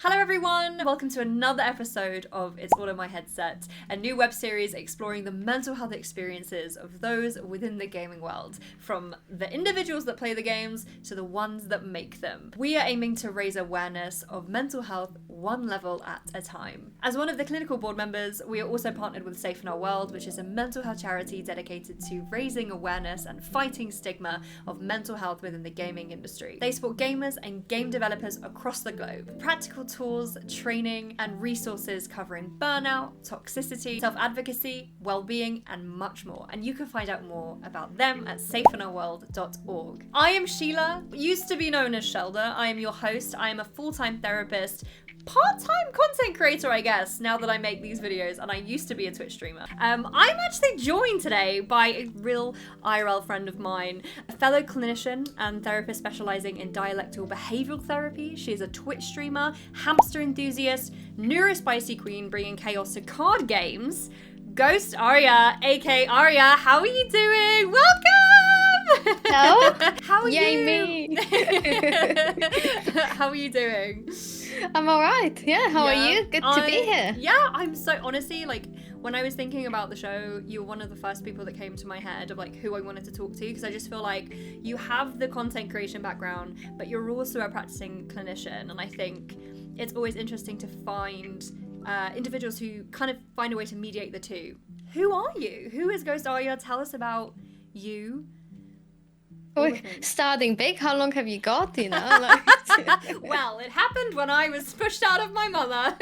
Hello everyone! Welcome to another episode of It's All in My Headset, a new web series exploring the mental health experiences of those within the gaming world, from the individuals that play the games to the ones that make them. We are aiming to raise awareness of mental health one level at a time. As one of the clinical board members, we are also partnered with Safe in Our World, which is a mental health charity dedicated to raising awareness and fighting stigma of mental health within the gaming industry. They support gamers and game developers across the globe. Practical tools, training, and resources covering burnout, toxicity, self-advocacy, well-being, and much more. And you can find out more about them at safeinourworld.org. I am Sheila, used to be known as Shellder. I am your host. I am a full-time therapist, part-time content creator, I guess, now that I make these videos, and I used to be a Twitch streamer. I'm actually joined today by a real IRL friend of mine, a fellow clinician and therapist specializing in dialectal behavioral therapy. She is a Twitch streamer, hamster enthusiast, neurospicy queen bringing chaos to card games. GhostArya, aka Arya, how are you doing? Welcome! Hello? How are Yay, you? me! How are you doing? I'm alright. Yeah, how are you? Good to be here. Yeah, I'm so, honestly, like, when I was thinking about the show, you were one of the first people that came to my head of, like, who I wanted to talk to, because I just feel like you have the content creation background, but you're also a practicing clinician, and I think it's always interesting to find individuals who kind of find a way to mediate the two. Who are you? Who is GhostArya? Tell us about you. We're starting big. How long have you got? You know, like, Well, it happened when I was pushed out of my mother.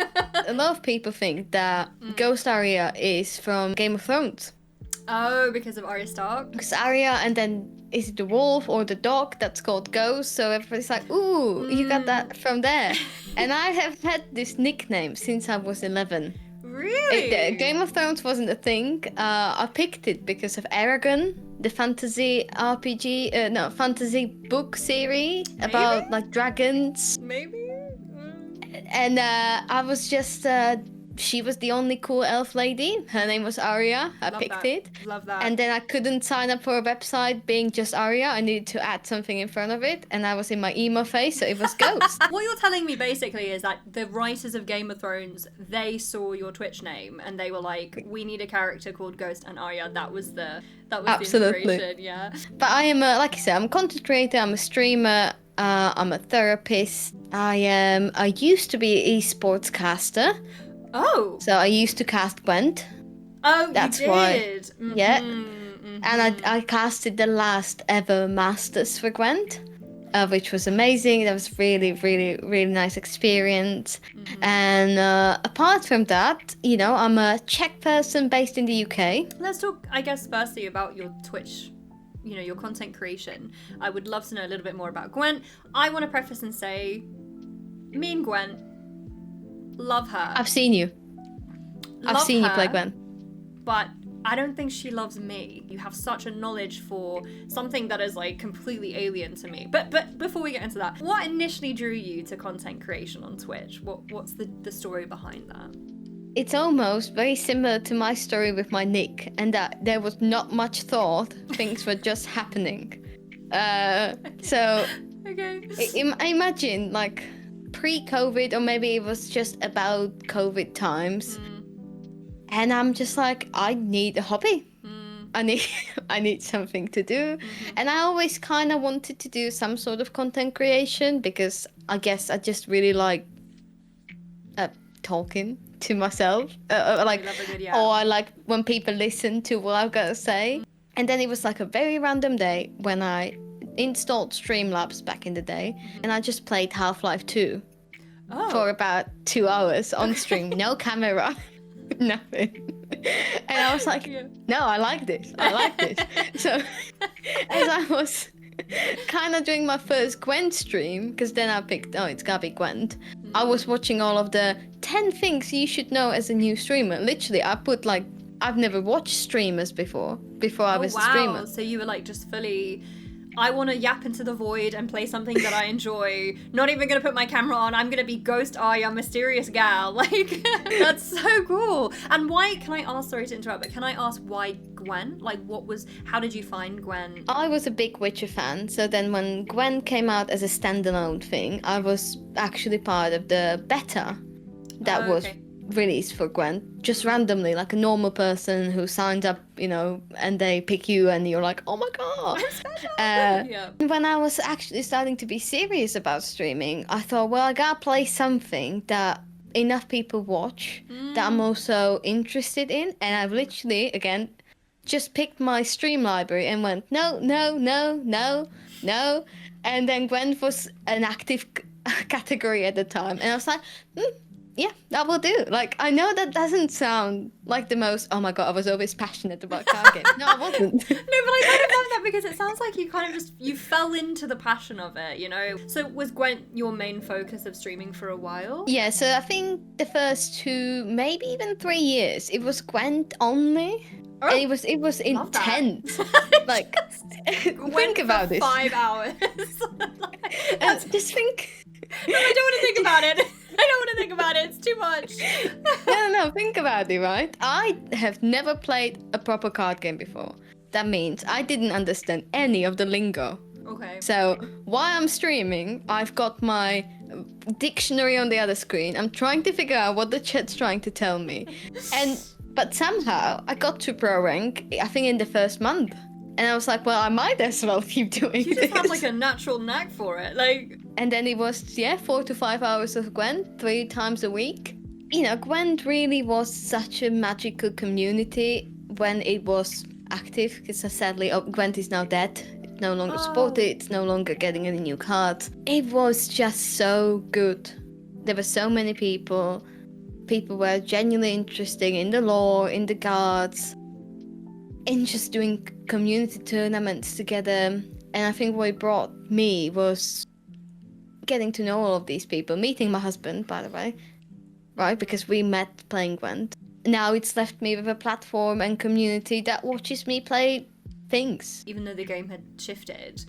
a lot of people think that GhostArya is from Game of Thrones. Oh, because of Arya Stark? Because Arya, and then is it the wolf or the dog that's called Ghost? So everybody's like, ooh, you got that from there. And I have had this nickname since I was 11. Really? Game of Thrones wasn't a thing. I picked it because of Aragon, the fantasy RPG, fantasy book series about like dragons. Maybe? And I was just, she was the only cool elf lady. Her name was Arya. I Love picked that. it. Love that. And then I couldn't sign up for a website being just Arya. I needed to add something in front of it. And I was in my emo phase, so it was Ghost. What you're telling me basically is that the writers of Game of Thrones, they saw your Twitch name and they were like, we need a character called Ghost and Arya. That was the Absolutely. inspiration, yeah. But I am, like I said, I'm a content creator, I'm a streamer, I'm a therapist. I used to be an esports caster. Oh. So I used to cast Gwent. Oh, That's you why- did. Mm-hmm. Yeah. And I casted the last ever Masters for Gwent, which was amazing. That was really, really, really nice experience. And apart from that, you know, I'm a Czech person based in the UK. Let's talk, I guess, firstly about your Twitch, you know, your content creation. I would love to know a little bit more about Gwent. I want to preface and say, me and Gwent, love her. I've seen you. I've seen you play Gwent. But I don't think she loves me. You have such a knowledge for something that is like completely alien to me. But before we get into that, what initially drew you to content creation on Twitch? What's the story behind that? It's almost very similar to my story with my nick, and that there was not much thought. Things were just happening. So Okay. I imagine like pre-COVID, or maybe it was just about COVID times. And I'm just like, I need a hobby. I need something to do. And I always kind of wanted to do some sort of content creation because I guess I just really like talking to myself. Like, I love a good, yeah. or I like when people listen to what I've got to say. And then it was like a very random day when I installed Streamlabs back in the day, and I just played Half-Life 2 for about 2 hours on stream. No camera, nothing. And I was like, no, I like this. So as I was kind of doing my first Gwent stream, because then I picked, it's gotta be Gwent. I was watching all of the 10 things you should know as a new streamer. Literally, I put like, I've never watched streamers before I was a streamer. So you were like just fully I want to yap into the void and play something that I enjoy. Not even going to put my camera on. I'm going to be GhostArya, mysterious gal. Like, that's so cool. And why, can I ask, sorry to interrupt, but can I ask why Gwen? Like, how did you find Gwen? I was a big Witcher fan, so then when Gwen came out as a standalone thing, I was actually part of the beta that was released for Gwen, just randomly, like a normal person who signs up, you know, and they pick you and you're like, oh my god. I'm special. When I was actually starting to be serious about streaming, I thought, well, I gotta play something that enough people watch, that I'm also interested in, and I've literally, again, just picked my stream library and went, no, and then Gwen was an active category at the time, and I was like, yeah, that will do. Like, I know that doesn't sound like the most, oh my god, I was always passionate about card games. No, I wasn't. No, but I kind of love that because it sounds like you kind of you fell into the passion of it, you know? So was Gwent your main focus of streaming for a while? Yeah, so I think the first 2, maybe even 3 years, it was Gwent only. Oh, and it was intense. Like, think about this. 5 hours. Just think. No, I don't want to think about it. I don't want to think about it. It's too much. No, think about it, right? I have never played a proper card game before. That means I didn't understand any of the lingo. Okay. So while I'm streaming, I've got my dictionary on the other screen. I'm trying to figure out what the chat's trying to tell me. But somehow I got to pro rank, I think in the first month. And I was like, well, I might as well keep doing this. You just have like a natural knack for it. Like. And then it was, 4 to 5 hours of Gwent 3 times a week. You know, Gwent really was such a magical community when it was active, because sadly Gwent is now dead. It's no longer supported, it's no longer getting any new cards. It was just so good. There were so many people. People were genuinely interested in the lore, in the cards, in just doing community tournaments together. And I think what it brought me was getting to know all of these people, meeting my husband, by the way, right? Because we met playing Gwent. Now it's left me with a platform and community that watches me play things. Even though the game had shifted,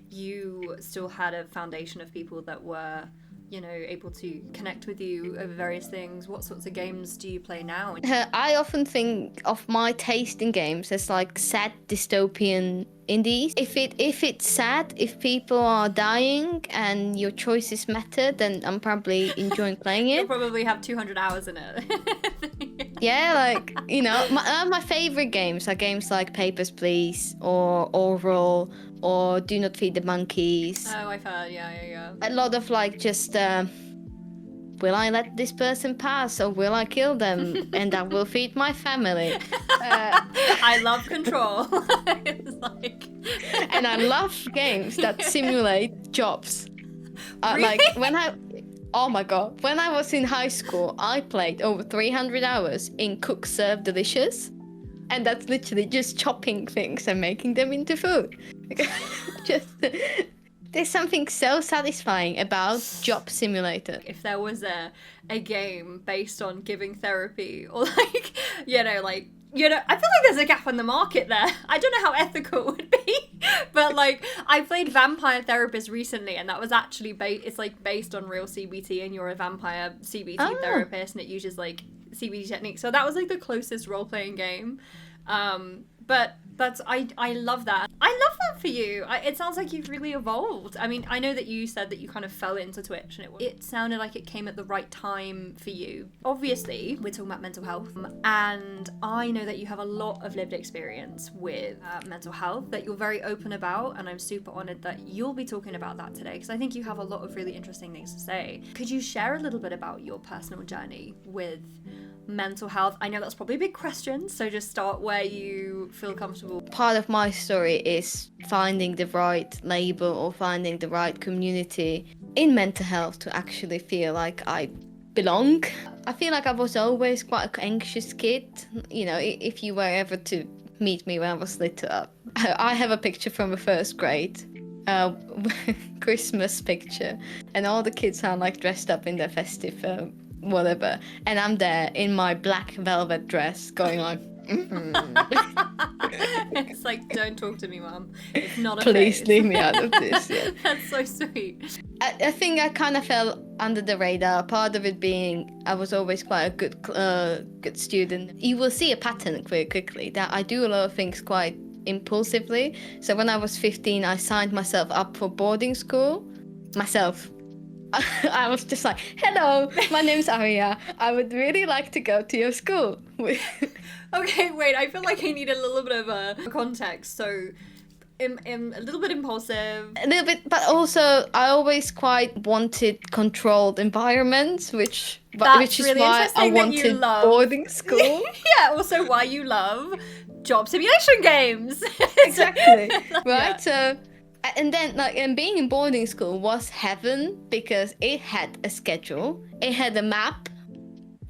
you still had a foundation of people that were, you know, able to connect with you over various things. What sorts of games do you play now? I often think of my taste in games as like sad dystopian indies. If it's sad, if people are dying and your choices matter, then I'm probably enjoying playing it. You'll probably have 200 hours in it. Yeah, like, you know, my favorite games are games like Papers, Please, or Oral, or Do Not Feed the Monkeys. Oh, I've heard, yeah. A lot of like just, will I let this person pass or will I kill them and I will feed my family? I love control. It's like... And I love games that simulate jobs. Really? Like oh my god, when I was in high school, I played over 300 hours in Cook Serve Delicious. And that's literally just chopping things and making them into food. There's something so satisfying about Job Simulator. If there was a game based on giving therapy, or like, I feel like there's a gap in the market there. I don't know how ethical it would be, but like, I played Vampire Therapist recently, and that was actually it's like based on real CBT, and you're a vampire CBT therapist, and it uses like CBT techniques. So that was like the closest role-playing game. But I love that. I love that for you. It sounds like you've really evolved. I mean, I know that you said that you kind of fell into Twitch, and it sounded like it came at the right time for you. Obviously, we're talking about mental health, and I know that you have a lot of lived experience with mental health that you're very open about, and I'm super honored that you'll be talking about that today, because I think you have a lot of really interesting things to say. Could you share a little bit about your personal journey with mental health? I know that's probably a big question, so just start where you feel comfortable. Part of my story is finding the right label or finding the right community in mental health to actually feel like I belong. I feel like I was always quite an anxious kid. You know, if you were ever to meet me when I was little, I have a picture from the first grade. Christmas picture, and all the kids are like dressed up in their festive whatever, and I'm there in my black velvet dress going like It's like, don't talk to me, Mum. It's not a Please phase. leave me out of this. Yeah. That's so sweet. I think I kind of fell under the radar. Part of it being I was always quite a good student. You will see a pattern very quickly that I do a lot of things quite impulsively. So when I was 15, I signed myself up for boarding school. Myself. I was just like, hello, my name's Arya. I would really like to go to your school. Okay, wait, I feel like I need a little bit of a context. So, I'm a little bit impulsive. A little bit, but also I always quite wanted controlled environments, which is really why I interesting that you wanted love- boarding school. Yeah, also why you love job simulation games. Exactly. Right? Yeah. So, and then and being in boarding school was heaven because it had a schedule, it had a map,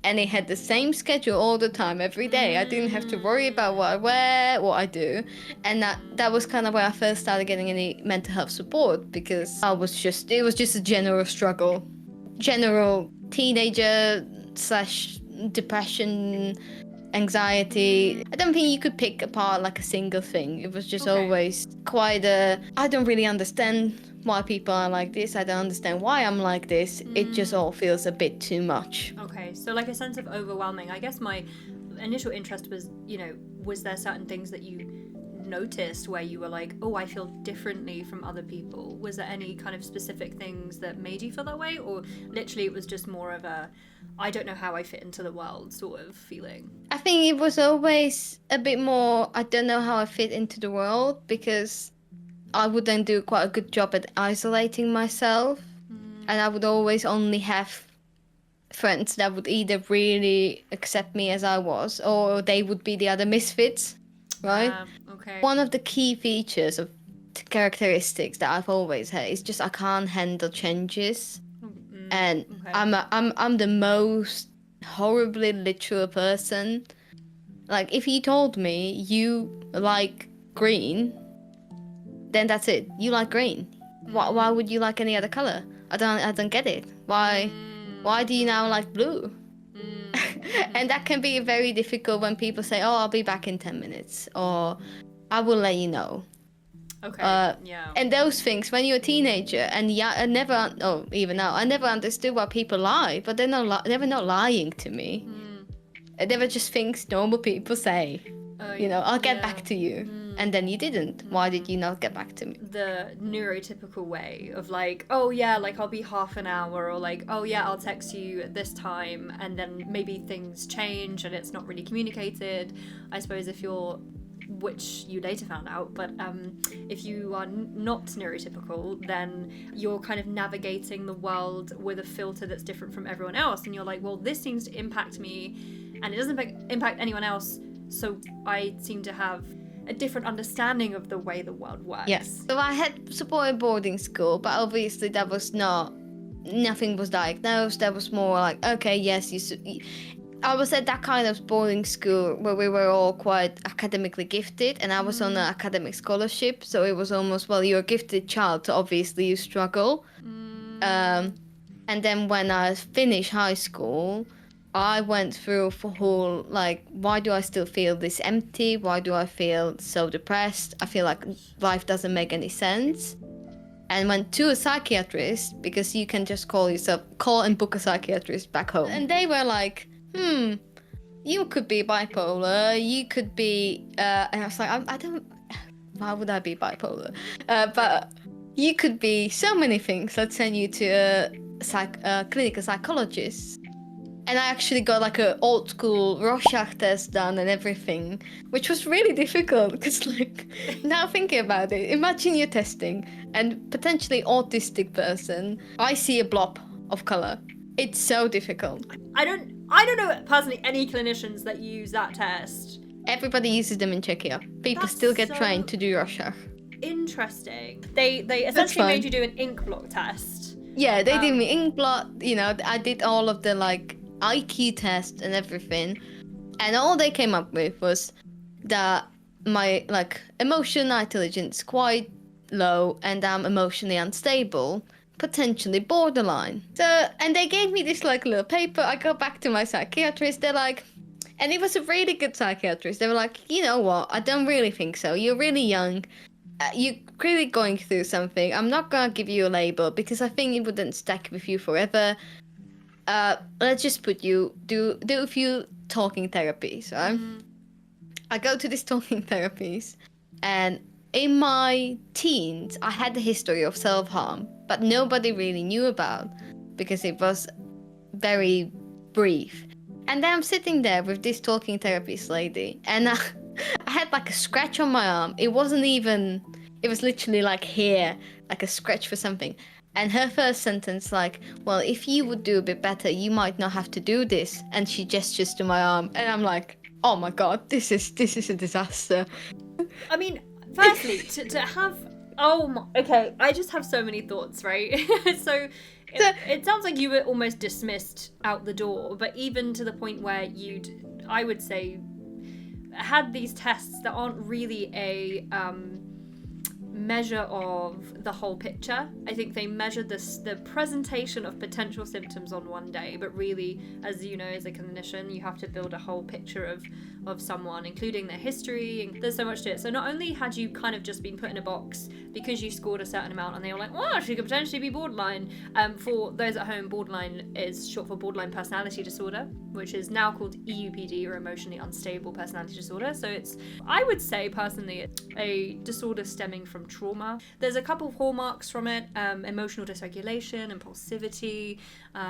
and it had the same schedule all the time, every day. I didn't have to worry about what I wear, what I do. And that was kind of where I first started getting any mental health support, because it was just a general struggle. General teenager / depression, anxiety. I don't think you could pick apart like a single thing. It was just always quite I don't really understand why people are like this. I don't understand why I'm like this. It just all feels a bit too much. Okay, so like a sense of overwhelming. I guess my initial interest was, was there certain things that you noticed where you were like, oh, I feel differently from other people? Was there any kind of specific things that made you feel that way? Or literally it was just more of a, I don't know how I fit into the world sort of feeling? I think it was always a bit more, I don't know how I fit into the world, because I would then do quite a good job at isolating myself. And I would always only have friends that would either really accept me as I was, or they would be the other misfits, right? Okay. One of the key features of characteristics that I've always had is just I can't handle changes. And I'm the most horribly literal person. Like, if you told me you like green, then that's it. You like green. Why would you like any other color? I don't get it. Why do you now like blue? And that can be very difficult when people say, oh, I'll be back in 10 minutes, or I will let you know. Okay. Yeah. And those things when you're a teenager, and even now, I never understood why people lie, but they were not lying to me. They were just things normal people say. I'll get back to you. And then you didn't. Why did you not get back to me? The neurotypical way of like, oh yeah, like I'll be half an hour, or like, oh yeah, I'll text you at this time, and then maybe things change and it's not really communicated. I suppose if you're, which you later found out, but if you are not neurotypical, then you're kind of navigating the world with a filter that's different from everyone else, and you're like, well, this seems to impact me and it doesn't impact anyone else, so I seem to have a different understanding of the way the world works. Yes. So I had support in boarding school, but obviously that was nothing was diagnosed. That was more like, okay, yes, I was at that kind of boarding school where we were all quite academically gifted, and I was on an academic scholarship, so it was almost, well, you're a gifted child, so obviously you struggle. And then when I finished high school, I went through a whole, like, why do I still feel this empty? Why do I feel so depressed? I feel like life doesn't make any sense. And went to a psychiatrist, because you can just call and book a psychiatrist back home. And they were like, you could be bipolar, you could be, and I was like, I don't, why would I be bipolar? But you could be so many things. Let's send you to a clinical psychologist. And I actually got like an old school Rorschach test done and everything, which was really difficult, because like, now thinking about it, imagine you're testing and potentially autistic person, I see a blob of color. It's so difficult. I don't know personally any clinicians that use that test. Everybody uses them in Czechia. People still get trained to do Rorschach. Interesting. They essentially made you do an ink blot test. Yeah, they did me ink blot. I did all of the like IQ test and everything, and all they came up with was that my like emotional intelligence quite low, and I'm emotionally unstable, potentially borderline. So, and they gave me this like little paper. I go back to my psychiatrist. They're like, And he was a really good psychiatrist. They were like, you know what? I don't really think so. You're really young. You're clearly going through something. I'm not gonna give you a label because I think it wouldn't stack with you forever. Let's just put you do a few talking therapies, right? I go to these talking therapies, and in my teens, I had a history of self-harm, but nobody really knew about because it was very brief. And then I'm sitting there with this talking therapist lady, and I had like a scratch on my arm. It wasn't even, it was literally like here, like a scratch for something. And her first sentence, like, well, if you would do a bit better, you might not have to do this. And she gestures to my arm, and I'm like, oh my god, this is a disaster. I mean, firstly, to have, okay, I just have so many thoughts, right? So it sounds like you were almost dismissed out the door, but even to the point where you'd, I would say, had these tests that aren't really a measure of the whole picture. I think they measured the presentation of potential symptoms on one day, but really, as you know, as a clinician, you have to build a whole picture of someone, including their history, and there's so much to it. So not only had you kind of just been put in a box because you scored a certain amount and they were like, well, she could potentially be borderline. For those at home, borderline is short for borderline personality disorder, which is now called EUPD, or emotionally unstable personality disorder. So it's, I would say personally, it's a disorder stemming from trauma. There's a couple of hallmarks from it: emotional dysregulation, impulsivity,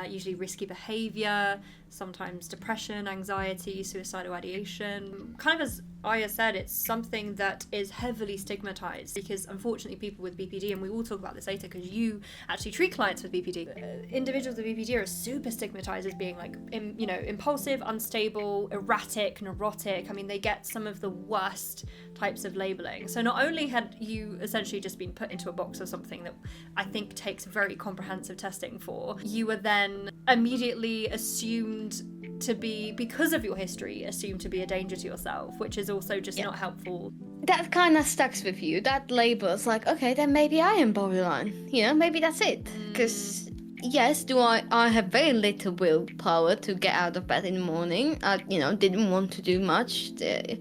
usually risky behavior, sometimes depression, anxiety, suicidal ideation. Kind of as Aya said, it's something that is heavily stigmatized because unfortunately people with BPD, and we will talk about this later because you actually treat clients with BPD, individuals with BPD are super stigmatized as being like, impulsive, unstable, erratic, neurotic. I mean, they get some of the worst types of labeling. So not only had you essentially just been put into a box or something that I think takes very comprehensive testing for, you were then immediately assumed to be, because of your history, assumed to be a danger to yourself, which is also just not helpful. That kind of sticks with you. That label is like, okay, then maybe I am borderline. Maybe that's it. Because yes, I have very little willpower to get out of bed in the morning. I, didn't want to do much. They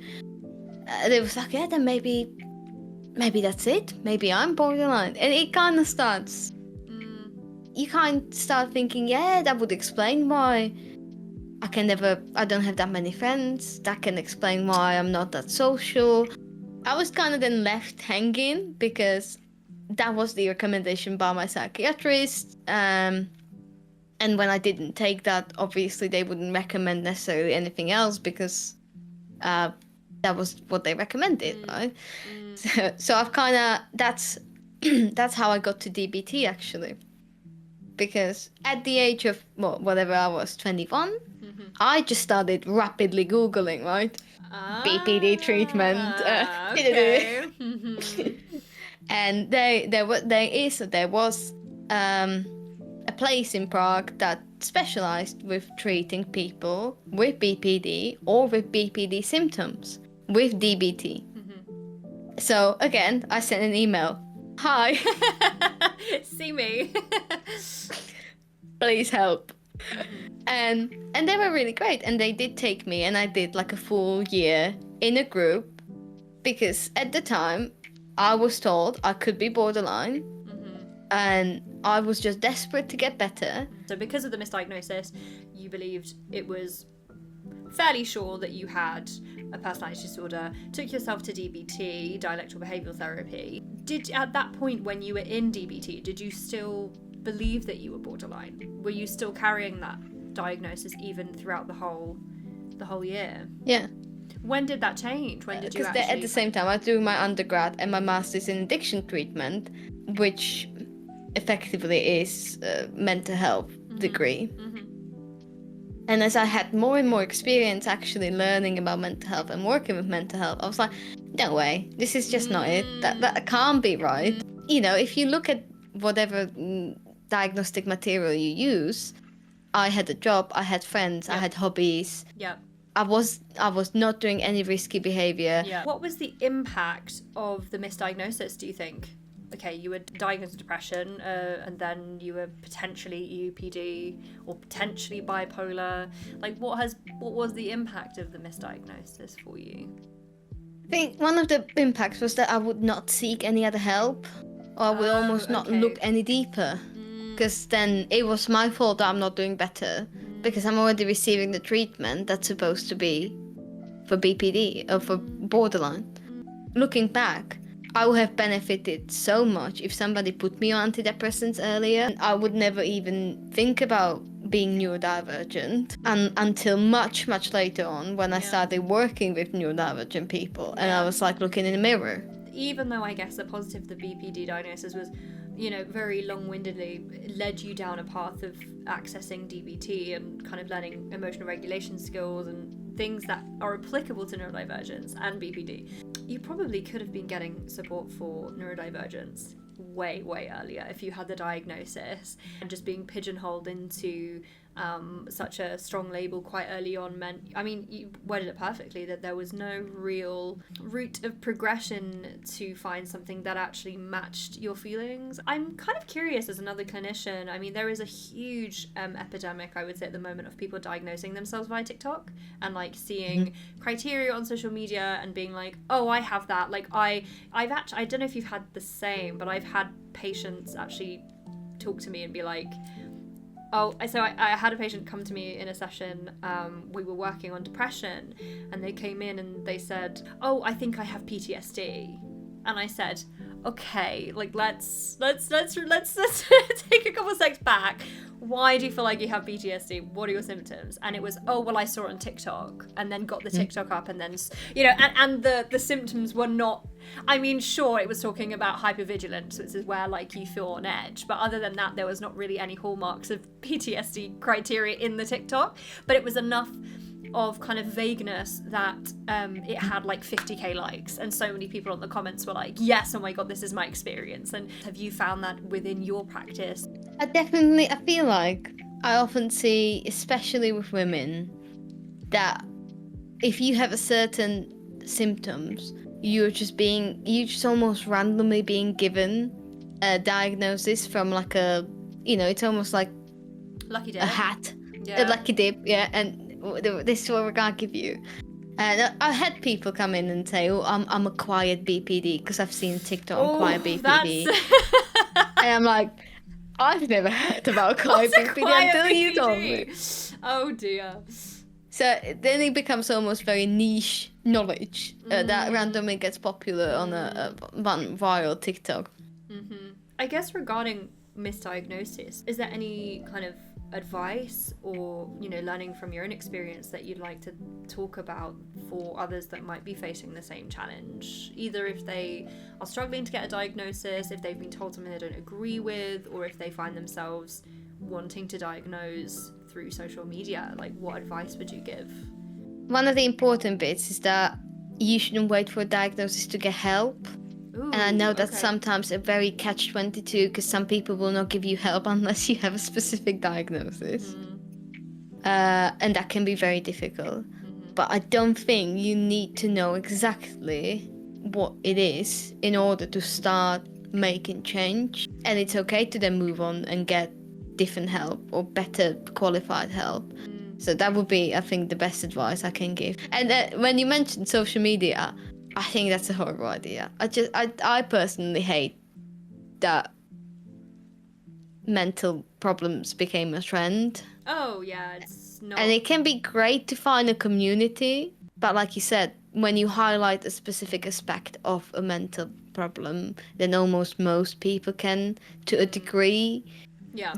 was like, yeah, then maybe that's it. Maybe I'm borderline. And it kind of starts. You kind of start thinking, yeah, that would explain why I don't have that many friends. That can explain why I'm not that social. I was kind of then left hanging because that was the recommendation by my psychiatrist. And when I didn't take that, obviously they wouldn't recommend necessarily anything else because that was what they recommended, right? So I've kind of, that's how I got to DBT actually. Because at the age of, whatever I was, 21, I just started rapidly Googling, right? BPD treatment. Okay. And there was a place in Prague that specialized with treating people with BPD or with BPD symptoms with DBT. So again, I sent an email. Hi. See me. Please help. And they were really great, and they did take me, and I did like a full year in a group because at the time I was told I could be borderline, and I was just desperate to get better. So because of the misdiagnosis, you believed it was fairly sure that you had a personality disorder, took yourself to DBT, dialectical behavioural therapy. At that point when you were in DBT, did you still believe that you were borderline? Were you still carrying that diagnosis even throughout the whole year? Yeah. When did that change? When did you actually... Because at the same time, I was doing my undergrad and my master's in addiction treatment, which effectively is a mental health degree. And as I had more and more experience actually learning about mental health and working with mental health, I was like, no way, this is just not it. That can't be right. If you look at whatever diagnostic material you use, I had a job, I had friends, I had hobbies. I was not doing any risky behavior. What was the impact of the misdiagnosis, do you think? okay, you were diagnosed with depression, and then you were potentially EUPD or potentially bipolar. Like, what was the impact of the misdiagnosis for you? I think one of the impacts was that I would not seek any other help, or I would almost not look any deeper, because then it was my fault that I'm not doing better, because I'm already receiving the treatment that's supposed to be for BPD or for borderline. Looking back, I would have benefited so much if somebody put me on antidepressants earlier. I would never even think about being neurodivergent until much later on, when I started working with neurodivergent people, and I was like looking in the mirror. Even though I guess the positive the BPD diagnosis was, very long-windedly led you down a path of accessing DBT and kind of learning emotional regulation skills and things that are applicable to neurodivergence and BPD, you probably could have been getting support for neurodivergence way earlier if you had the diagnosis. And just being pigeonholed into such a strong label quite early on meant, you worded it perfectly, that there was no real route of progression to find something that actually matched your feelings. I'm kind of curious as another clinician. There is a huge epidemic, I would say, at the moment of people diagnosing themselves via TikTok and like seeing criteria on social media and being like, oh, I have that. Like I've actually, I don't know if you've had the same, but I've had patients actually talk to me and be like, so I had a patient come to me in a session. We were working on depression, and they came in and they said, "Oh, I think I have PTSD." And I said, "Okay, like let's take a couple of steps back. Why do you feel like you have PTSD? What are your symptoms?" And it was, "Oh, well, I saw it on TikTok," and then got the TikTok up, and then and the symptoms were not. Sure, it was talking about hypervigilance, which is where like you feel on edge, but other than that, there was not really any hallmarks of PTSD criteria in the TikTok. But it was enough of kind of vagueness that it had like 50k likes, and so many people on the comments were like, yes, oh my god, this is my experience. And have you found that within your practice? I feel like I often see, especially with women, that if you have a certain symptoms, you're just almost randomly being given a diagnosis from like a, it's almost like lucky dip. A hat, a lucky dip, yeah, and this is what we're gonna give you. And I had people come in and say, "Oh, I'm acquired BPD because I've seen TikTok acquired BPD," and I'm like, I've never heard about acquired BPD until you told me. Oh dear. So then it becomes almost very niche knowledge that randomly gets popular on a viral TikTok. I guess regarding misdiagnosis, is there any kind of advice or learning from your own experience that you'd like to talk about for others that might be facing the same challenge, either if they are struggling to get a diagnosis, if they've been told something they don't agree with, or if they find themselves wanting to diagnose through social media? Like, what advice would you give? One of the important bits is that you shouldn't wait for a diagnosis to get help. Ooh, and I know that's sometimes a very catch-22, because some people will not give you help unless you have a specific diagnosis. And that can be very difficult. But I don't think you need to know exactly what it is in order to start making change. And it's okay to then move on and get different help or better qualified help. So that would be, I think, the best advice I can give. And when you mentioned social media, I think that's a horrible idea. I personally hate that mental problems became a trend. Oh yeah, it's not. And it can be great to find a community, but like you said, when you highlight a specific aspect of a mental problem, then almost most people can, to a degree,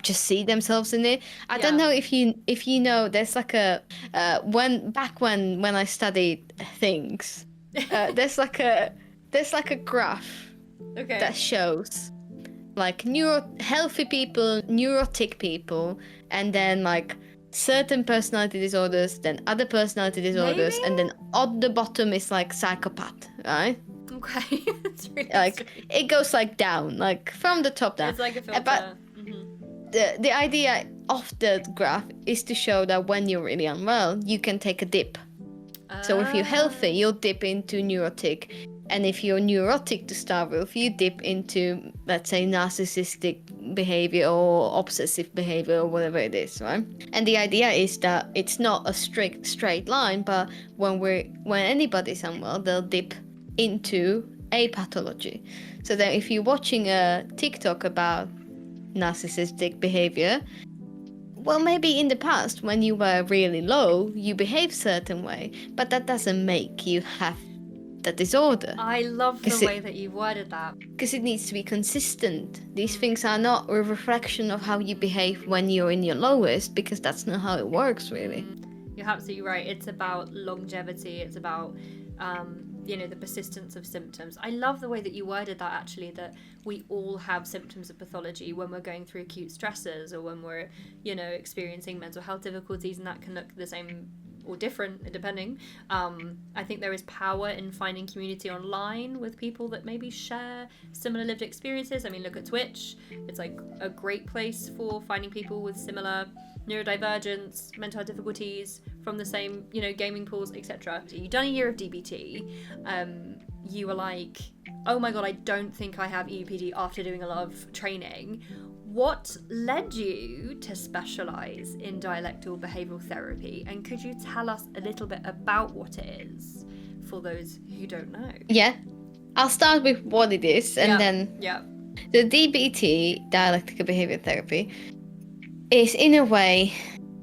just see themselves in it. I don't know if you know, there's like a when I studied things. There's like a graph that shows like healthy people, neurotic people, and then like certain personality disorders, then other personality disorders. Maybe? And then at the bottom is like psychopath, right? Okay. That's really like strange. It goes like down, like from the top down. It's like a filter. But the idea of the graph is to show that when you're really unwell, you can take a dip. So if you're healthy, you'll dip into neurotic. And if you're neurotic to start with, you dip into, let's say, narcissistic behavior or obsessive behavior or whatever it is, right? And the idea is that it's not a strict straight line, but when anybody's unwell, they'll dip into a pathology. So that if you're watching a TikTok about narcissistic behavior, well, maybe in the past when you were really low, you behaved certain way, but that doesn't make you have the disorder. I love the way that you worded that. Because it needs to be consistent. These things are not a reflection of how you behave when you're in your lowest, because that's not how it works, really. You're absolutely right. It's about longevity. It's about, the persistence of symptoms. I love the way that you worded that, actually, that we all have symptoms of pathology when we're going through acute stressors or when we're, experiencing mental health difficulties, and that can look the same or different depending. I think there is power in finding community online with people that maybe share similar lived experiences. I mean, look at Twitch. It's like a great place for finding people with similar neurodivergence, mental health difficulties from the same, gaming pools, etc. You've done a year of DBT. You were like, oh my god, I don't think I have EUPD after doing a lot of training. What led you to specialise in dialectal behavioural therapy? And could you tell us a little bit about what it is for those who don't know? Yeah, I'll start with what it is and then... Yeah. The DBT, dialectical behaviour therapy, is in a way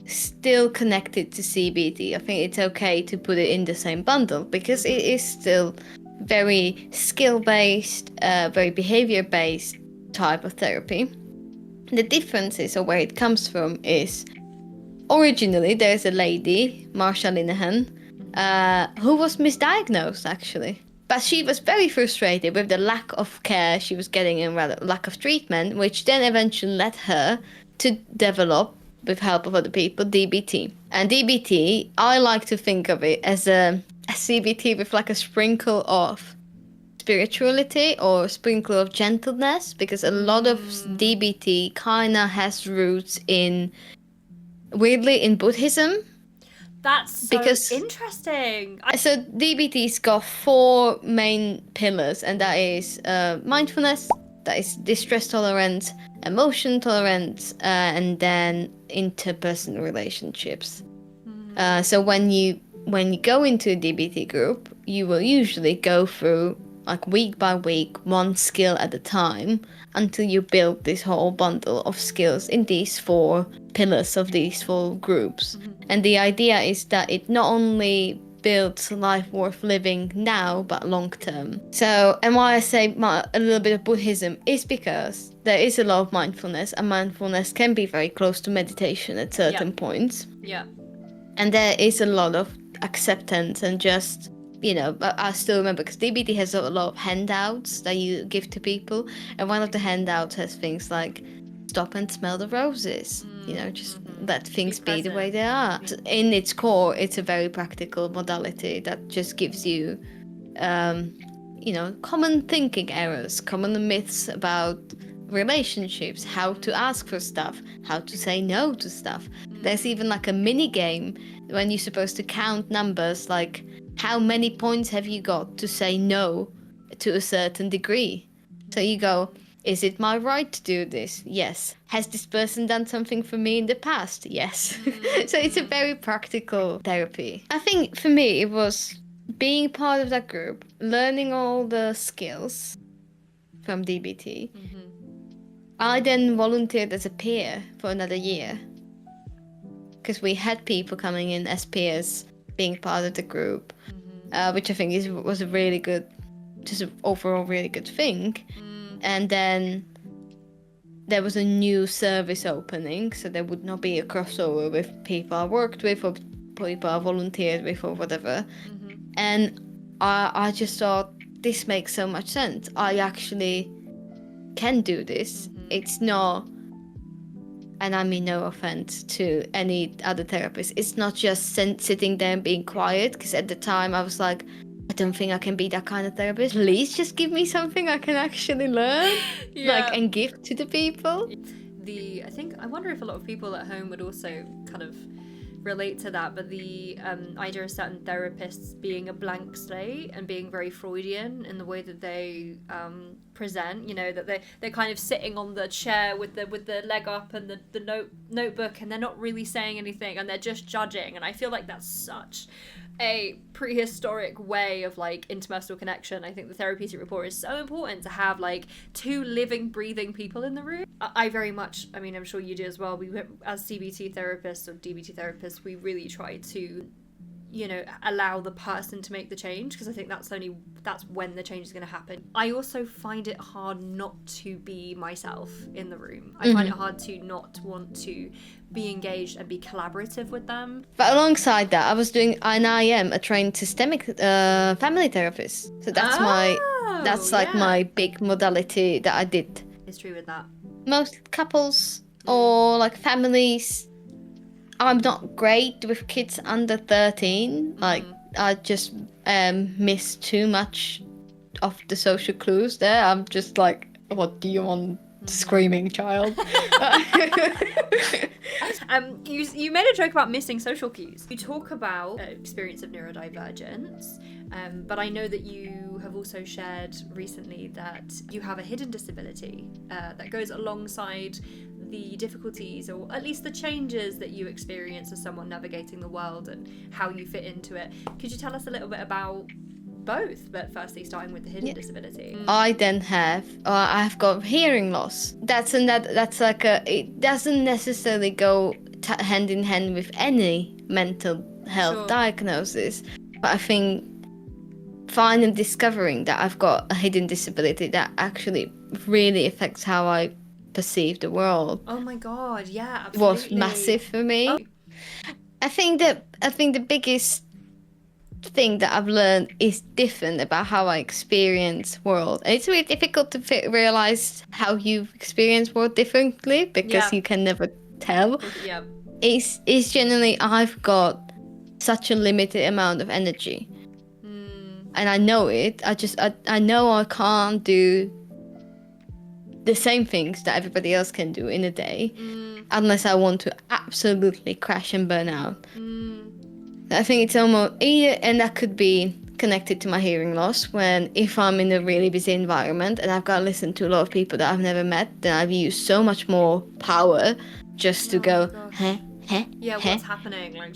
still connected to CBT. I think it's okay to put it in the same bundle because it is still very skill-based, very behaviour-based type of therapy. The differences, or where it comes from, is originally there's a lady, Marsha Linehan, who was misdiagnosed actually. But she was very frustrated with the lack of care she was getting and rather lack of treatment, which then eventually led her to develop, with help of other people, DBT. And DBT, I like to think of it as a CBT with like a sprinkle of spirituality or sprinkle of gentleness, because a lot of DBT kind of has roots weirdly in Buddhism. That's so interesting. So DBT's got 4 main pillars, and that is mindfulness, that is distress tolerance, emotion tolerance, and then interpersonal relationships. So when you go into a DBT group, you will usually go through like week by week, one skill at a time, until you build this whole bundle of skills in these 4 pillars of these 4 groups. And the idea is that it not only builds life worth living now, but long term. So, and why I say a little bit of Buddhism is because there is a lot of mindfulness, and mindfulness can be very close to meditation at certain points. Yeah. And there is a lot of acceptance and just, I still remember, because DBT has a lot of handouts that you give to people, and one of the handouts has things like stop and smell the roses, just let things be the way they are. In its core, it's a very practical modality that just gives you, common thinking errors, common myths about relationships, how to ask for stuff, how to say no to stuff. There's even like a mini game when you're supposed to count numbers, like how many points have you got to say no to a certain degree. So you go, is it my right to do this? Yes. Has this person done something for me in the past? Yes. So it's a very practical therapy. I think for me it was being part of that group, learning all the skills from DBT. I then volunteered as a peer for another year, because we had people coming in as peers, being part of the group, which I think was a really good, just an overall really good thing. And then there was a new service opening, so there would not be a crossover with people I worked with or people I volunteered with or whatever. And I just thought, this makes so much sense. I actually can do this. It's not, and I mean no offense to any other therapist, it's not just sitting there and being quiet, because at the time I was like, I don't think I can be that kind of therapist. Please just give me something I can actually learn, and give to the people. I wonder if a lot of people at home would also kind of relate to that, but the idea of certain therapists being a blank slate and being very Freudian in the way that they present, you know, that they're kind of sitting on the chair with the leg up and the notebook, and they're not really saying anything, and they're just judging. And I feel like that's such a prehistoric way of like interpersonal connection. I think the therapeutic rapport is so important to have like two living, breathing people in the room. I very much, I mean, I'm sure you do as well. We, as CBT therapists or DBT therapists, we really try to, you know, allow the person to make the change, because I think that's when the change is going to happen. I also find it hard not to be myself in the room. I find it hard to not want to be engaged and be collaborative with them. But alongside that, I was doing, and I am a trained systemic family therapist. So that's my big modality that I did. History with that. Most couples or like families, I'm not great with kids under 13. Like, I just miss too much of the social clues there. I'm just like, what do you want, screaming child? You made a joke about missing social cues. You talk about experience of neurodivergence, but I know that you have also shared recently that you have a hidden disability that goes alongside the difficulties, or at least the changes that you experience as someone navigating the world and how you fit into it. Could you tell us a little bit about both, but firstly starting with the hidden disability? I then I've got hearing loss. That's like it doesn't necessarily go hand in hand with any mental health diagnosis, but I think finally discovering that I've got a hidden disability that actually really affects how I perceive the world. Oh my god, yeah, absolutely. Was massive for me. I think the biggest thing that I've learned is different about how I experience world. And it's really difficult to realize how you experience world differently, because you can never tell. Yeah. It's generally, I've got such a limited amount of energy. And I know it. I know I can't do the same things that everybody else can do in a day, unless I want to absolutely crash and burn out. I think it's almost either, and that could be connected to my hearing loss, when if I'm in a really busy environment and I've got to listen to a lot of people that I've never met, then I've used so much more power just to go, what's happening? Like,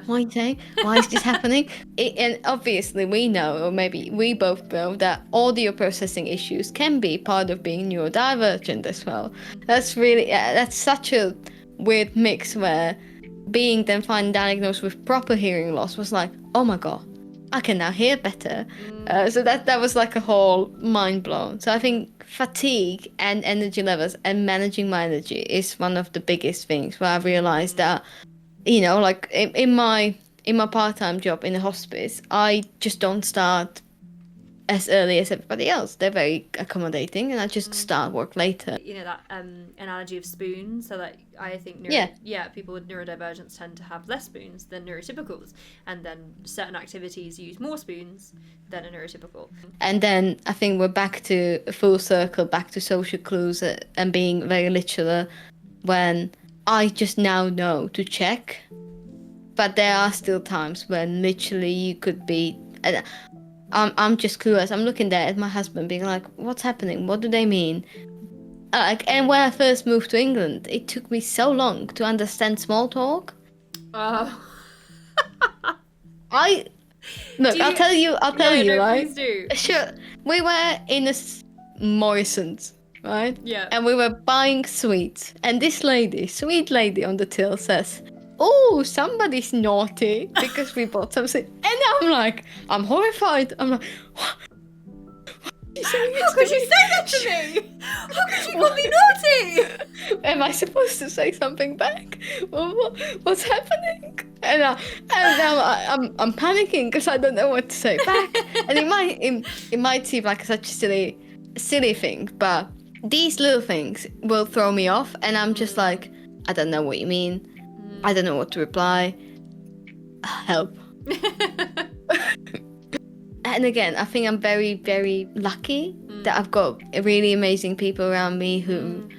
what are you saying? Why is this happening? And obviously we know, or maybe we both know, that audio processing issues can be part of being neurodivergent as well. That's such a weird mix, where being then finally diagnosed with proper hearing loss was like, oh my god, I can now hear better. So that was like a whole mind blown. So I think fatigue and energy levels and managing my energy is one of the biggest things, where I realized that, you know, like in my part-time job in a hospice, I just don't start as early as everybody else. They're very accommodating, and I just start work later. You know, that analogy of spoons, so that I think people with neurodivergence tend to have less spoons than neurotypicals, and then certain activities use more spoons than a neurotypical. And then I think we're back to a full circle, back to social clues and being very literal, when I just now know to check, but there are still times when literally you could be... I'm just clueless. I'm looking there at my husband being like, what's happening? What do they mean? And when I first moved to England, it took me so long to understand small talk. Oh. I'll tell you, right? Please do. Sure. We were in a Morrison's, right? Yeah. And we were buying sweets. And this sweet lady on the till says, oh, somebody's naughty, because we bought something. And I'm like, I'm horrified. I'm like, what? How could you say that to me? How could you call me naughty? Am I supposed to say something back? What's happening? And I'm panicking because I don't know what to say back. And it might seem like such a silly thing, but these little things will throw me off, and I'm just like, I don't know what you mean. I don't know what to reply. Help. And again, I think I'm very, very lucky that I've got really amazing people around me who,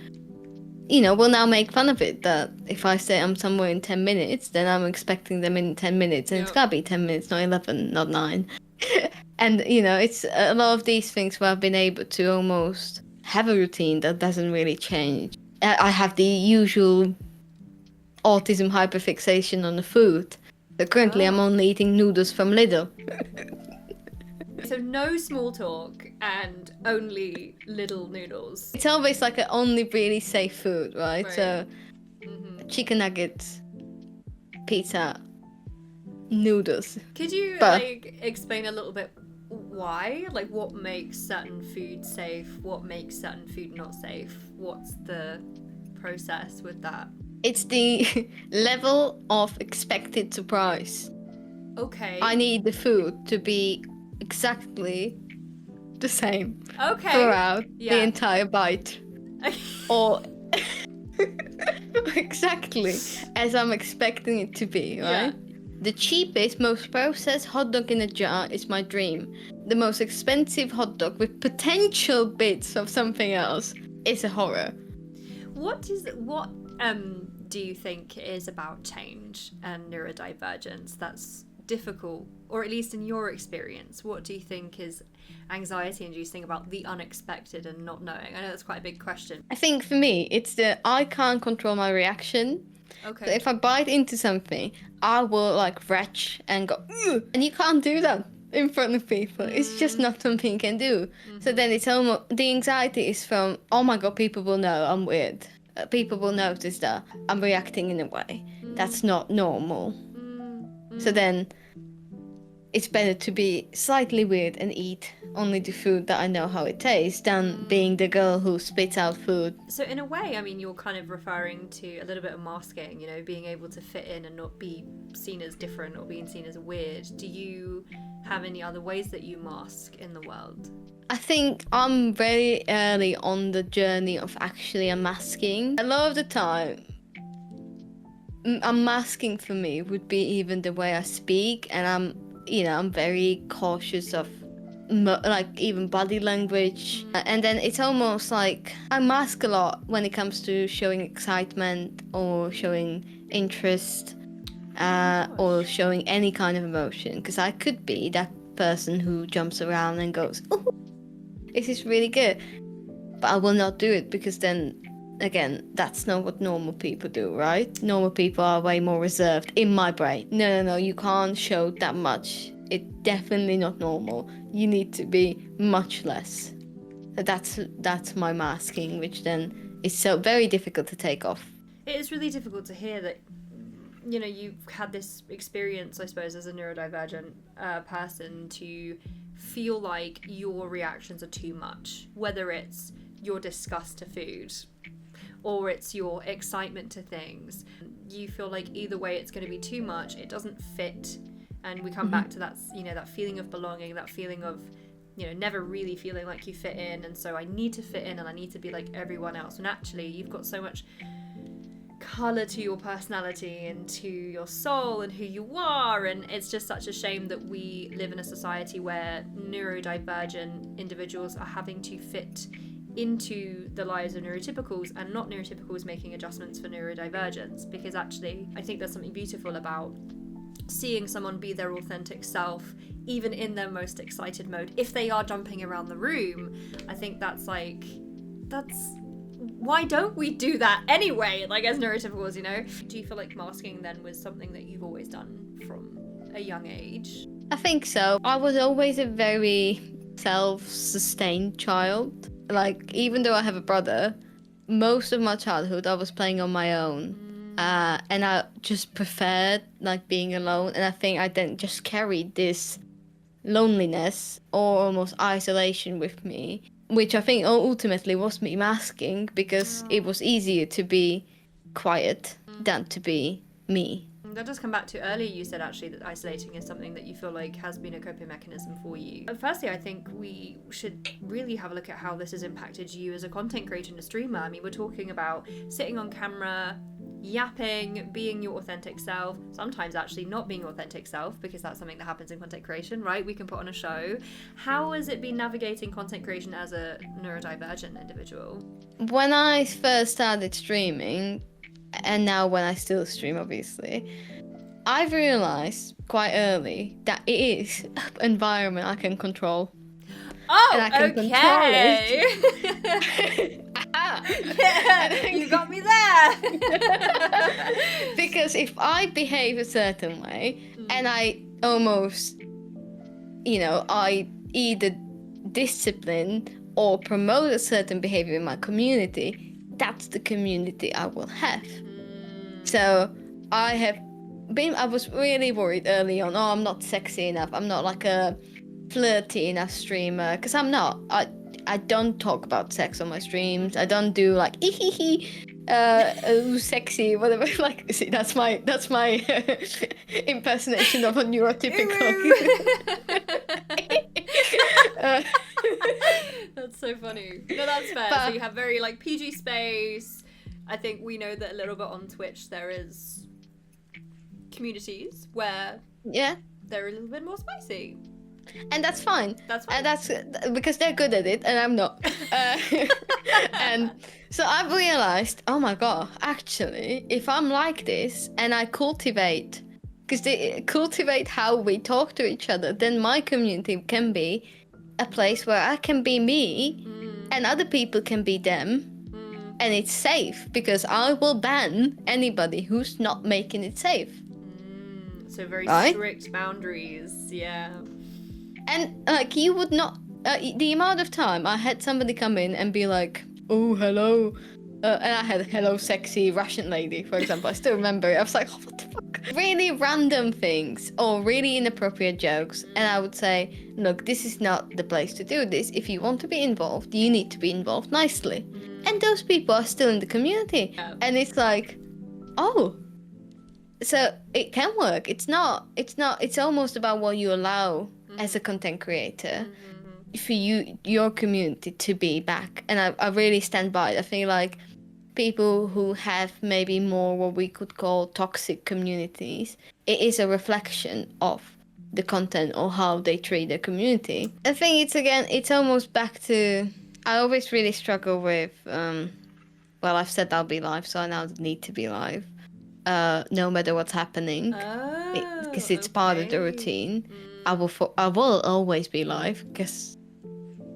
will now make fun of it, that if I say I'm somewhere in 10 minutes, then I'm expecting them in 10 minutes, and it's gotta be 10 minutes, not 11, not 9. And, it's a lot of these things where I've been able to almost have a routine that doesn't really change. I have the usual autism hyperfixation on the food. So currently I'm only eating noodles from Lidl. So no small talk and only little noodles. It's always like a only really safe food, right? So chicken nuggets, pizza, noodles. Could you explain a little bit why? Like, what makes certain food safe? What makes certain food not safe? What's the process with that? It's the level of expected surprise. Okay. I need the food to be exactly the same throughout the entire bite. Or exactly as I'm expecting it to be, right? Yeah. The cheapest, most processed hot dog in a jar is my dream. The most expensive hot dog with potential bits of something else is a horror. What do you think is about change and neurodivergence that's difficult, or at least in your experience? What do you think is anxiety inducing about the unexpected and not knowing? I know that's quite a big question. I think for me, it's I can't control my reaction. Okay. So if I bite into something, I will retch and go, ugh! And you can't do that in front of people. It's just not something you can do. So then it's almost, the anxiety is from, oh my God, people will know I'm weird. People will notice that I'm reacting in a way that's not normal. So then it's better to be slightly weird and eat only the food that I know how it tastes than being the girl who spits out food. So in a way, I mean, you're kind of referring to a little bit of masking, being able to fit in and not be seen as different or being seen as weird. Do you have any other ways that you mask in the world? I think I'm very early on the journey of actually unmasking. A lot of the time, unmasking for me would be even the way I speak, and I'm very cautious of even body language. And then it's almost like I mask a lot when it comes to showing excitement or showing interest or showing any kind of emotion, because I could be that person who jumps around and goes, "Oh, this is really good," but I will not do it, because then again, that's not what normal people do, right? Normal people are way more reserved in my brain. No, you can't show that much. It's definitely not normal. You need to be much less. That's my masking, which then is so very difficult to take off. It is really difficult to hear that, you've had this experience, I suppose, as a neurodivergent person, to feel like your reactions are too much, whether it's your disgust to food or it's your excitement to things. You feel like either way it's going to be too much, it doesn't fit, and we come back to that, that feeling of belonging, that feeling of, never really feeling like you fit in, and so I need to fit in and I need to be like everyone else. And actually you've got so much colour to your personality and to your soul and who you are, and it's just such a shame that we live in a society where neurodivergent individuals are having to fit into the lives of neurotypicals and not neurotypicals making adjustments for neurodivergence. Because actually I think there's something beautiful about seeing someone be their authentic self even in their most excited mode. If they are jumping around the room, I think that's why don't we do that anyway, as neurotypicals? Do you feel like masking then was something that you've always done from a young age? I think so. I was always a very self-sustained child. Even though I have a brother, most of my childhood I was playing on my own. And I just preferred being alone. And I think I then just carried this loneliness or almost isolation with me, which I think ultimately was me masking, because it was easier to be quiet than to be me. That does come back to earlier, you said actually that isolating is something that you feel like has been a coping mechanism for you. Firstly, I think we should really have a look at how this has impacted you as a content creator and a streamer. I mean, we're talking about sitting on camera, yapping, being your authentic self, sometimes actually not being your authentic self, because that's something that happens in content creation, right? We can put on a show. How has it been navigating content creation as a neurodivergent individual? When I first started streaming, and now when I still stream, obviously, I've realized quite early that it is an environment I can control. Oh, and I can okay. Yeah, you got me there. Because if I behave a certain way and I almost, I either discipline or promote a certain behavior in my community, that's the community I will have. So I was really worried early on, I'm not sexy enough, I'm not like a flirty enough streamer, because I'm not. I don't talk about sex on my streams. I don't do like sexy, whatever. Like, see, that's my impersonation of a neurotypical. That's so funny. No, that's fair. So you have very like PG space. I think we know that a little bit on Twitch there is communities where they're a little bit more spicy. And that's fine. That's fine. And that's because they're good at it and I'm not. And so I've realized, oh my god, actually, if I'm like this and I cultivate how we talk to each other, then my community can be a place where I can be me and other people can be them. And it's safe because I will ban anybody who's not making it safe. So very strict boundaries, yeah. And like you would not, the amount of time I had somebody come in and be like, oh, hello. And I had hello, sexy Russian lady, for example. I still remember it. I was like, oh, what the fuck? Really random things or really inappropriate jokes. And I would say, look, this is not the place to do this. If you want to be involved, you need to be involved nicely. And those people are still in the community. Yeah. And it's like, oh, so it can work. It's almost about what you allow as a content creator for your community to be back. And I really stand by it. I feel like people who have maybe more what we could call toxic communities, it is a reflection of the content or how they treat their community. I think it's almost back to, I always really struggle with, I've said I'll be live, so I now need to be live. No matter what's happening, because it's part of the routine. I will always be live, because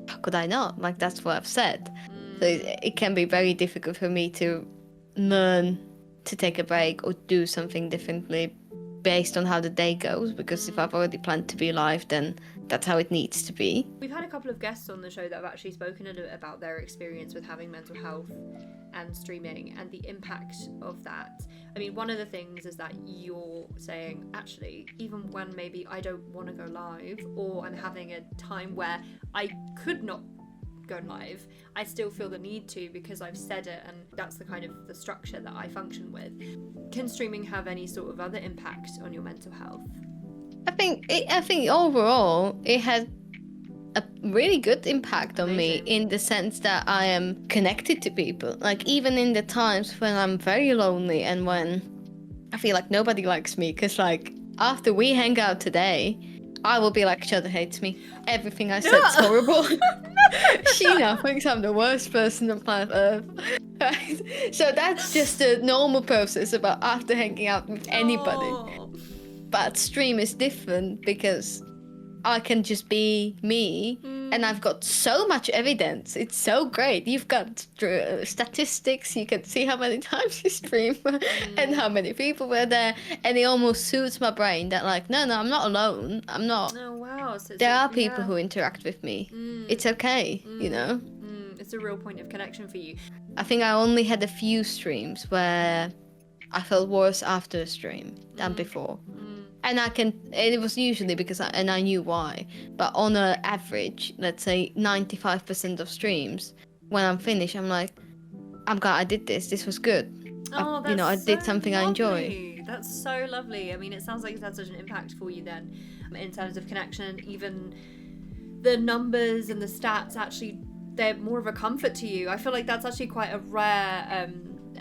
how could I not? Like, that's what I've said. So it can be very difficult for me to learn to take a break or do something differently based on how the day goes, because if I've already planned to be live, then that's how it needs to be. We've had a couple of guests on the show that have actually spoken about their experience with having mental health and streaming and the impact of that. I mean, one of the things is that you're saying, actually, even when maybe I don't want to go live or I'm having a time where I could not go live, I still feel the need to because I've said it, and that's the kind of the structure that I function with. Can streaming have any sort of other impact on your mental health? I think overall it has a really good impact on me, in the sense that I am connected to people. Like, even in the times when I'm very lonely and when I feel like nobody likes me, because like after we hang out today, I will be like, Shellder hates me. Everything I said is horrible. Sheila thinks I'm the worst person on planet Earth. Right? So that's just a normal process about after hanging out with anybody. But stream is different because I can just be me, and I've got so much evidence. It's so great. You've got statistics. You can see how many times you stream and how many people were there, and it almost suits my brain that like, no, I'm not alone. I'm not. Oh wow! So there are people who interact with me. It's okay, you know. It's a real point of connection for you. I think I only had a few streams where I felt worse after the stream than before. And it was usually because I knew why. But on an average, let's say 95% of streams, when I'm finished, I'm like, I'm glad I did this. This was good. I did something lovely. I enjoy. That's so lovely. I mean, it sounds like it's had such an impact for you then, in terms of connection. Even the numbers and the stats, actually, they're more of a comfort to you. I feel like that's actually quite a rare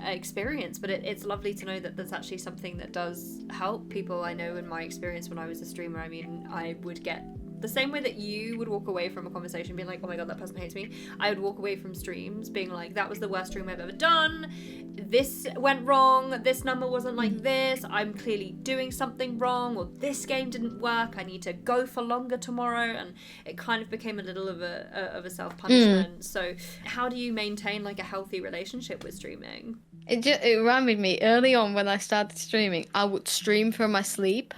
experience, but it's lovely to know that that's actually something that does help people. I know in my experience when I was a streamer, I mean, I would get the same way that you would walk away from a conversation being like, oh my god, that person hates me. I would walk away from streams being like, that was the worst stream I've ever done. This went wrong. This number wasn't like this. I'm clearly doing something wrong, or this game didn't work. I need to go for longer tomorrow. And it kind of became a little of a self-punishment. So how do you maintain like a healthy relationship with streaming? It reminded me early on when I started streaming, I would stream from my sleep.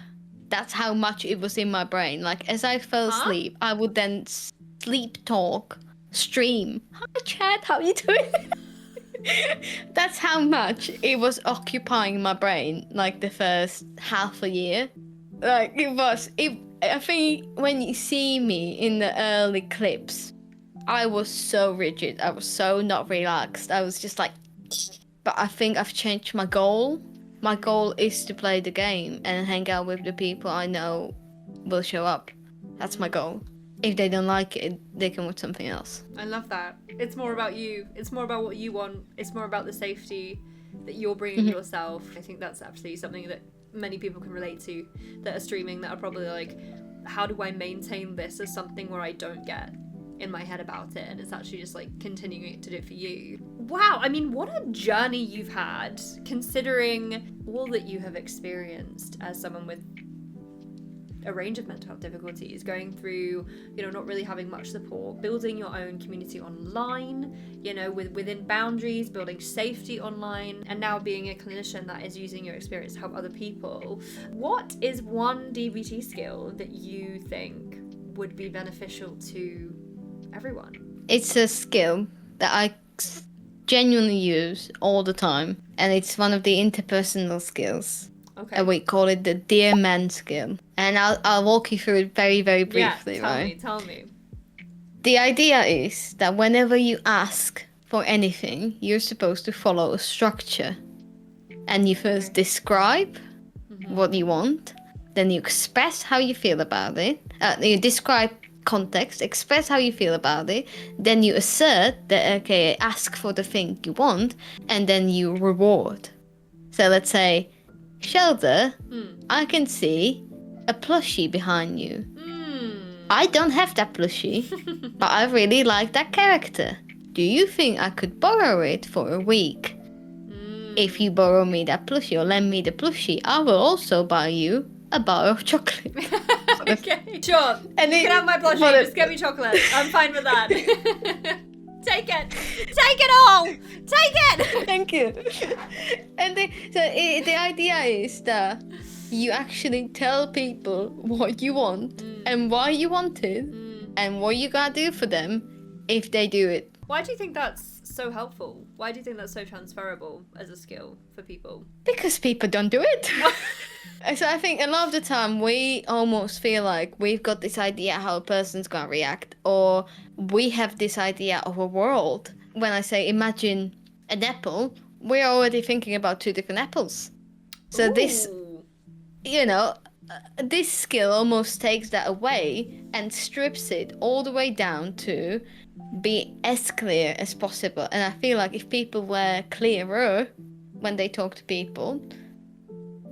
That's how much it was in my brain. Like, as I fell asleep, I would then sleep talk, stream. Hi, chat, how you doing? That's how much it was occupying my brain, like, the first half a year. Like, I think when you see me in the early clips, I was so rigid. I was so not relaxed. I was just like... But I think I've changed my goal. My goal is to play the game and hang out with the people I know will show up. That's my goal. If they don't like it, they can watch something else. I love that. It's more about you. It's more about what you want. It's more about the safety that you're bringing yourself. I think that's absolutely something that many people can relate to that are streaming, that are probably like, how do I maintain this as something where I don't get in my head about it, and it's actually just like continuing to do it for you. Wow, I mean, what a journey you've had, considering all that you have experienced as someone with a range of mental health difficulties, going through, you know, not really having much support, building your own community online, you know, within boundaries, building safety online, and now being a clinician that is using your experience to help other people. What is one DBT skill that you think would be beneficial to everyone? It's a skill that I genuinely use all the time, and it's one of the interpersonal skills. Okay. And we call it the dear man skill. And I'll walk you through it very, very briefly, right? Tell me. The idea is that whenever you ask for anything, you're supposed to follow a structure. And you first describe what you want, then you express how you feel about it. You describe context, express how you feel about it, then you assert that, okay, ask for the thing you want, and then you reward. So let's say, Shellder, I can see a plushie behind you. I don't have that plushie, but I really like that character. Do you think I could borrow it for a week? If you borrow me that plushie or lend me the plushie, I will also buy you a bar of chocolate. Okay, sure. And you can have my plushie, just get me chocolate. I'm fine with that. Take it. Take it all. Take it. Thank you. And the idea is that you actually tell people what you want and why you want it and what you gotta do for them if they do it. Why do you think that's so helpful? Why do you think that's so transferable as a skill for people? Because people don't do it. So I think a lot of the time we almost feel like we've got this idea how a person's gonna react, or we have this idea of a world. When I say imagine an apple, we're already thinking about two different apples. So this, you know, this skill almost takes that away and strips it all the way down to be as clear as possible. And I feel like if people were clearer when they talk to people,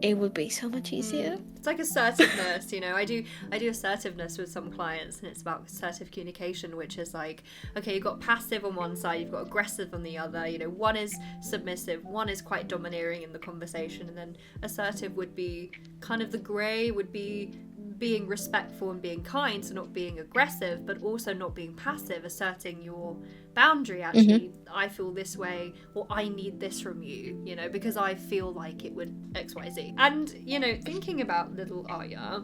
it would be so much easier. It's like assertiveness, you know. I do assertiveness with some clients, and it's about assertive communication, which is like, okay, you've got passive on one side, you've got aggressive on the other, you know, one is submissive, one is quite domineering in the conversation, and then assertive would be kind of the grey, would be being respectful and being kind, so not being aggressive, but also not being passive, asserting your boundary. Actually, I feel this way, or I need this from you, you know, because I feel like it would XYZ. And, you know, thinking about little Arya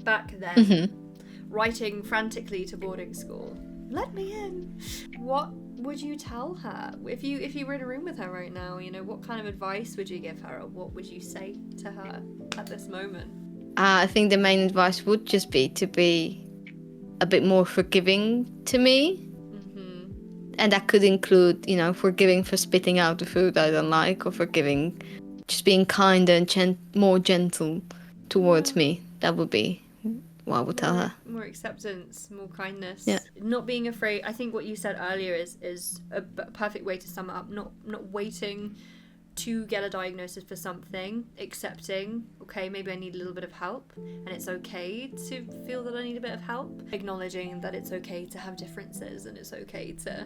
back then, writing frantically to boarding school, let me in. What would you tell her if you were in a room with her right now? You know, what kind of advice would you give her, or what would you say to her at this moment? I think the main advice would just be to be a bit more forgiving to me. And that could include, you know, forgiving for spitting out the food I don't like, or forgiving, just being kinder and more gentle towards me. That would be what I would tell her. More acceptance, more kindness. Yeah. Not being afraid. I think what you said earlier is a perfect way to sum it up. Not waiting to get a diagnosis for something, accepting, okay, maybe I need a little bit of help, and it's okay to feel that I need a bit of help. Acknowledging that it's okay to have differences, and it's okay to,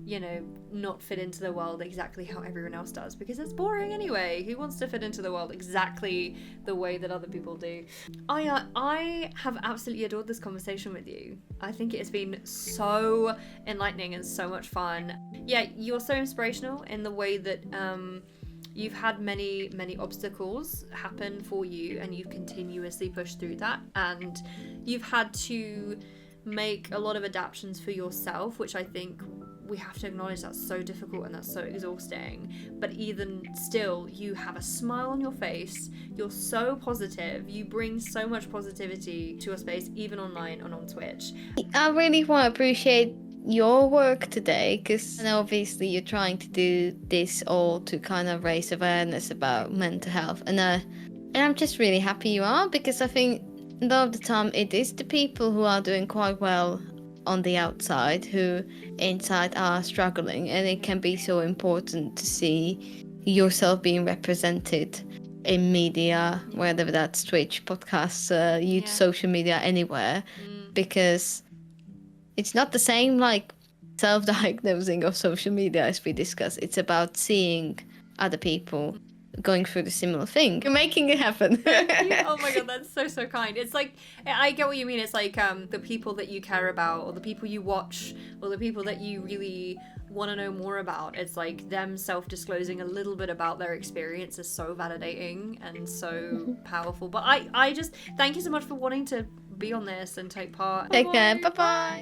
you know, not fit into the world exactly how everyone else does, because it's boring anyway. Who wants to fit into the world exactly the way that other people do? I have absolutely adored this conversation with you. I think it has been so enlightening and so much fun. Yeah, you're so inspirational in the way that you've had many obstacles happen for you, and you've continuously pushed through that, and you've had to make a lot of adaptations for yourself, which I think we have to acknowledge that's so difficult and that's so exhausting. But even still, you have a smile on your face, you're so positive, you bring so much positivity to your space, even online and on Twitch. I really want to appreciate your work today, because obviously you're trying to do this all to kind of raise awareness about mental health, and I'm just really happy you are, because I think a lot of the time it is the people who are doing quite well on the outside who inside are struggling, and it can be so important to see yourself being represented in media, whether that's Twitch, podcasts, YouTube, social media, anywhere, because it's not the same like self-diagnosing of social media as we discussed. It's about seeing other people going through the similar thing. You're making it happen. Oh my god, that's so kind. It's like, I get what you mean. It's like the people that you care about, or the people you watch, or the people that you really want to know more about. It's like them self-disclosing a little bit about their experience is so validating and so powerful. But I just thank you so much for wanting to be on this and take part. Take care. Bye bye.